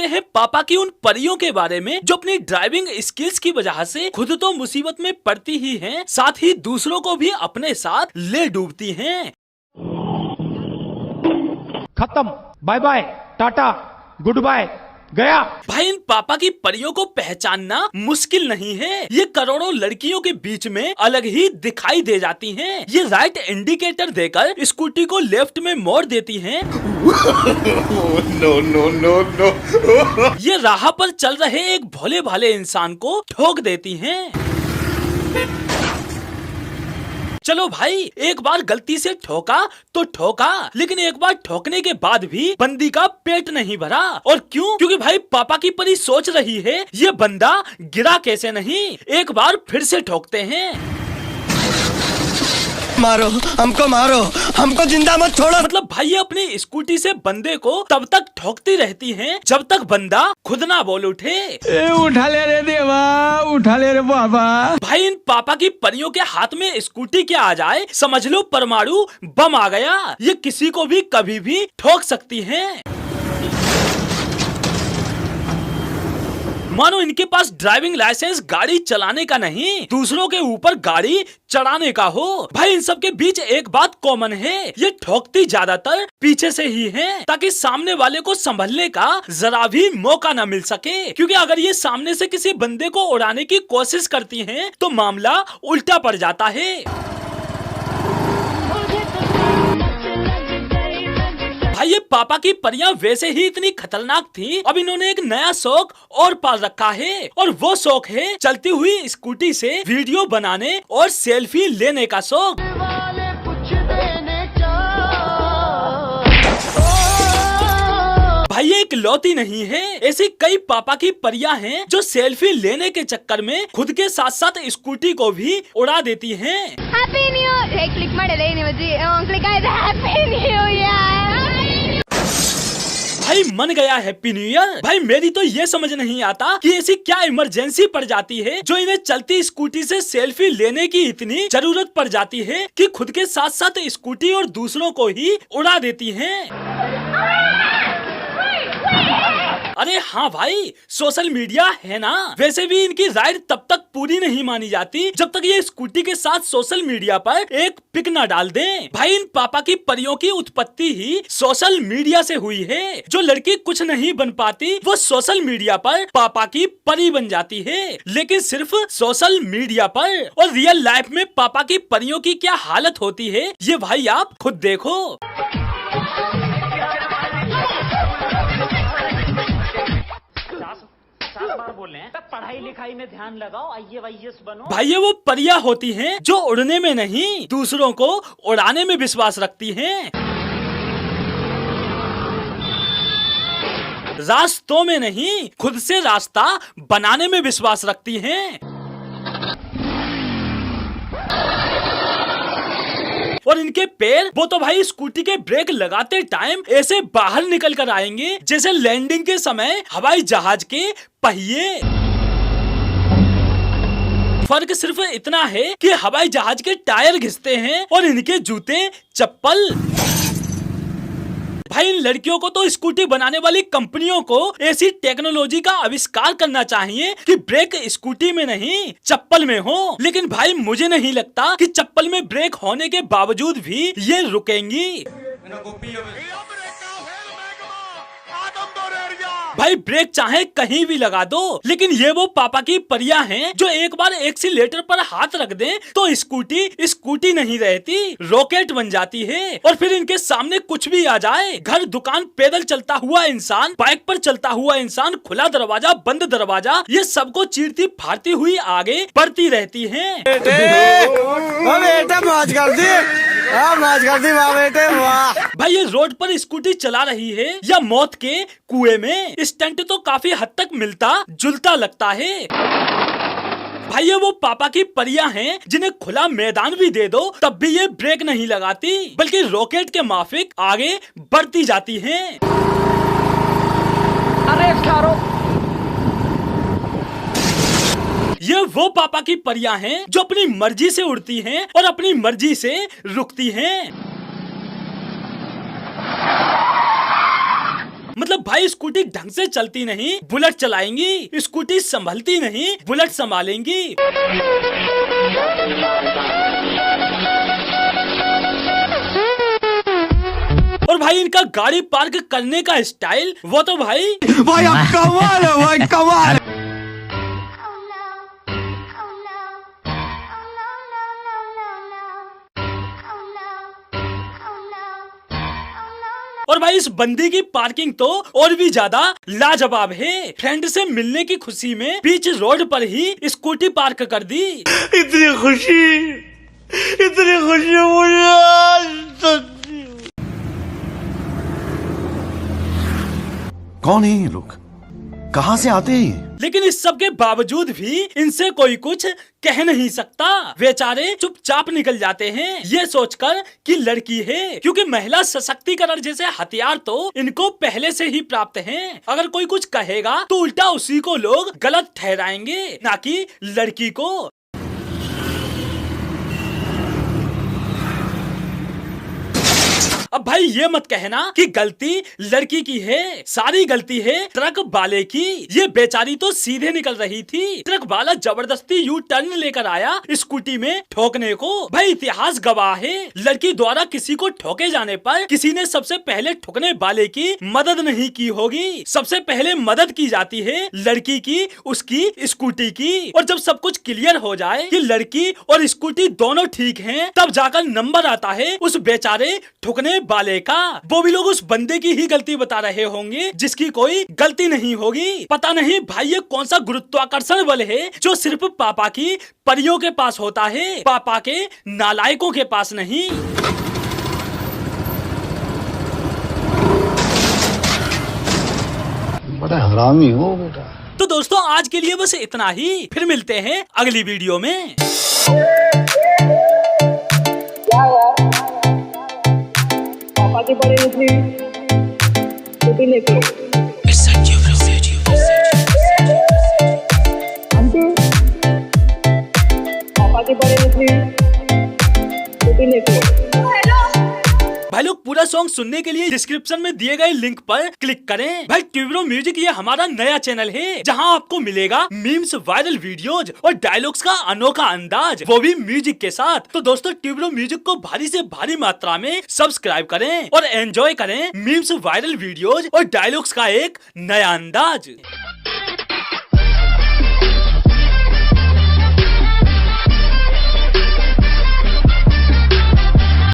हैं पापा की उन परियों के बारे में जो अपनी ड्राइविंग स्किल्स की वजह से खुद तो मुसीबत में पड़ती ही हैं, साथ ही दूसरों को भी अपने साथ ले डूबती हैं। खत्म, bye bye, tata, goodbye, गया। भाई इन पापा की परियों को पहचानना मुश्किल नहीं है, ये करोड़ों लड़कियों के बीच में अलग ही दिखाई दे जाती हैं। ये राइट इंडिकेटर देकर स्कूटी को लेफ्ट में मोड़ देती हैं। No no no no. ये राह पर चल रहे एक भोले भाले इंसान को ठोक देती हैं। चलो भाई, एक बार गलती से ठोका तो ठोका, लेकिन एक बार ठोकने के बाद भी बंदी का पेट नहीं भरा। और क्यों? क्योंकि भाई पापा की परी सोच रही है ये बंदा गिरा कैसे नहीं, एक बार फिर से ठोकते हैं। मारो हमको जिंदा मत छोड़ो। मतलब भाई ये अपनी स्कूटी से बंदे को तब तक ठोकती रहती हैं जब तक बंदा खुद ना बोल उठे। उठा ले रे देवा, उठा ले रे बाबा। भाई इन पापा की परियों के हाथ में स्कूटी क्या आ जाए, समझ लो परमाणु बम आ गया। ये किसी को भी कभी भी ठोक सकती हैं। मानो इनके पास ड्राइविंग लाइसेंस गाड़ी चलाने का नहीं, दूसरों के ऊपर गाड़ी चढ़ाने का हो। भाई इन सब के बीच एक बात कॉमन है, ये ठोकती ज्यादातर पीछे से ही हैं, ताकि सामने वाले को संभलने का जरा भी मौका न मिल सके। क्योंकि अगर ये सामने से किसी बंदे को उड़ाने की कोशिश करती हैं, तो मामला उल्टा पड़ जाता है। भाई ये पापा की परियां वैसे ही इतनी खतरनाक थी, अब इन्होंने एक नया शौक और पाल रखा है, और वो शौक है चलती हुई स्कूटी से वीडियो बनाने और सेल्फी लेने का शौक। भाई ये इकलौती नहीं है, ऐसी कई पापा की परियां हैं जो सेल्फी लेने के चक्कर में खुद के साथ साथ स्कूटी को भी उड़ा देती हैं। हैप्पी न्यू ईयर, क्लिक ಮಾಡಿದೆ ನೀವು जी क्लिक ಆಯ್ತು हैप्पी न्यू ईयर। भाई मन गया हैप्पी न्यू ईयर। भाई मेरी तो ये समझ नहीं आता कि ऐसी क्या इमरजेंसी पड़ जाती है जो इन्हें चलती स्कूटी से सेल्फी लेने की इतनी जरूरत पड़ जाती है कि खुद के साथ साथ स्कूटी और दूसरों को ही उड़ा देती हैं। अरे हाँ भाई, सोशल मीडिया है ना, वैसे भी इनकी राइड तब तक पूरी नहीं मानी जाती जब तक ये स्कूटी के साथ सोशल मीडिया पर एक पिक न डाल दें। भाई इन पापा की परियों की उत्पत्ति ही सोशल मीडिया से हुई है। जो लड़की कुछ नहीं बन पाती वो सोशल मीडिया पर पापा की परी बन जाती है, लेकिन सिर्फ सोशल मीडिया पर। और रियल लाइफ में पापा की परियों की क्या हालत होती है ये भाई आप खुद देखो। पढ़ाई लिखाई में ध्यान लगाओ, IAS बनो। भाई ये वो परियां होती हैं जो उड़ने में नहीं, दूसरों को उड़ाने में विश्वास रखती हैं। रास्तों में नहीं, खुद से रास्ता बनाने में विश्वास रखती हैं। और इनके पैर, वो तो भाई स्कूटी के ब्रेक लगाते टाइम ऐसे बाहर निकल कर आएंगे जैसे लैंडिंग के समय हवाई जहाज के पहिए। फर्क सिर्फ इतना है कि हवाई जहाज के टायर घिसते हैं और इनके जूते चप्पल। भाई इन लड़कियों को तो स्कूटी बनाने वाली कंपनियों को ऐसी टेक्नोलॉजी का आविष्कार करना चाहिए कि ब्रेक स्कूटी में नहीं चप्पल में हो। लेकिन भाई मुझे नहीं लगता कि चप्पल में ब्रेक होने के बावजूद भी ये रुकेंगी। भाई ब्रेक चाहे कहीं भी लगा दो, लेकिन ये वो पापा की परियां हैं जो एक बार एक्सीलेटर पर हाथ रख दें तो स्कूटी नहीं रहती, रॉकेट बन जाती है। और फिर इनके सामने कुछ भी आ जाए, घर दुकान, पैदल चलता हुआ इंसान, बाइक पर चलता हुआ इंसान, खुला दरवाजा, बंद दरवाजा, ये सबको चीरती फाड़ती हुई आगे बढ़ती रहती है। मौज कर दी बेटे, वाह। भाई ये रोड पर स्कूटी चला रही है या मौत के कुएं में, स्टंट तो काफी हद तक मिलता जुलता लगता है। भाई ये वो पापा की परियां हैं जिन्हें खुला मैदान भी दे दो तब भी ये ब्रेक नहीं लगाती, बल्कि रॉकेट के माफिक आगे बढ़ती जाती हैं। अरे ये वो पापा की परियां हैं जो अपनी मर्जी से उड़ती हैं और अपनी मर्जी से रुकती हैं। मतलब भाई स्कूटी ढंग से चलती नहीं, बुलेट चलाएंगी, स्कूटी संभलती नहीं, बुलेट संभालेंगी। और भाई इनका गाड़ी पार्क करने का स्टाइल, वो तो भाई अब कमाल है भाई, कमाल। और भाई इस बंदी की पार्किंग तो और भी ज्यादा लाजवाब है। फ्रेंड से मिलने की खुशी में बीच रोड पर ही स्कूटी पार्क कर दी। इतनी खुशी मुझे आज। कौन है ये लोग, कहां से आते हैं ये? लेकिन इस सब के बावजूद भी इनसे कोई कुछ कह नहीं सकता। बेचारे चुपचाप निकल जाते हैं ये सोचकर कि लड़की है, क्योंकि महिला सशक्तिकरण जैसे हथियार तो इनको पहले से ही प्राप्त हैं। अगर कोई कुछ कहेगा तो उल्टा उसी को लोग गलत ठहराएंगे, ना कि लड़की को। अब भाई ये मत कहना कि गलती लड़की की है, सारी गलती है ट्रक वाले की। ये बेचारी तो सीधे निकल रही थी, ट्रक वाला जबरदस्ती यू टर्न लेकर आया स्कूटी में ठोकने को। भाई इतिहास गवाह है, लड़की द्वारा किसी को ठोके जाने पर किसी ने सबसे पहले ठोकने वाले की मदद नहीं की होगी। सबसे पहले मदद की जाती है लड़की की, उसकी स्कूटी की। और जब सब कुछ क्लियर हो जाए कि लड़की और स्कूटी दोनों ठीक हैं, तब जाकर नंबर आता है उस बेचारे ठुकने वाले का। वो भी लोग उस बंदे की ही गलती बता रहे होंगे जिसकी कोई गलती नहीं होगी। पता नहीं भाई ये कौन सा गुरुत्वाकर्षण बल है जो सिर्फ पापा की परियों के पास होता है, पापा के नालायकों के पास नहीं। बड़ा हरामी हो बेटा। तो दोस्तों आज के लिए बस इतना ही, फिर मिलते हैं अगली वीडियो में। पापा की बड़ी निकली स्कूटी लेके आंटी, पापा की बड़ी निकली स्कूटी लेके। भाई लोग पूरा सॉन्ग सुनने के लिए डिस्क्रिप्शन में दिए गए लिंक पर क्लिक करें। भाई ट्यूब्रो म्यूजिक ये हमारा नया चैनल है जहां आपको मिलेगा मीम्स, वायरल वीडियोज और डायलॉग्स का अनोखा अंदाज, वो भी म्यूजिक के साथ। तो दोस्तों ट्यूब्रो म्यूजिक को भारी से भारी मात्रा में सब्सक्राइब करें और एंजॉय करें मीम्स, वायरल वीडियोज और डायलॉग्स का एक नया अंदाज।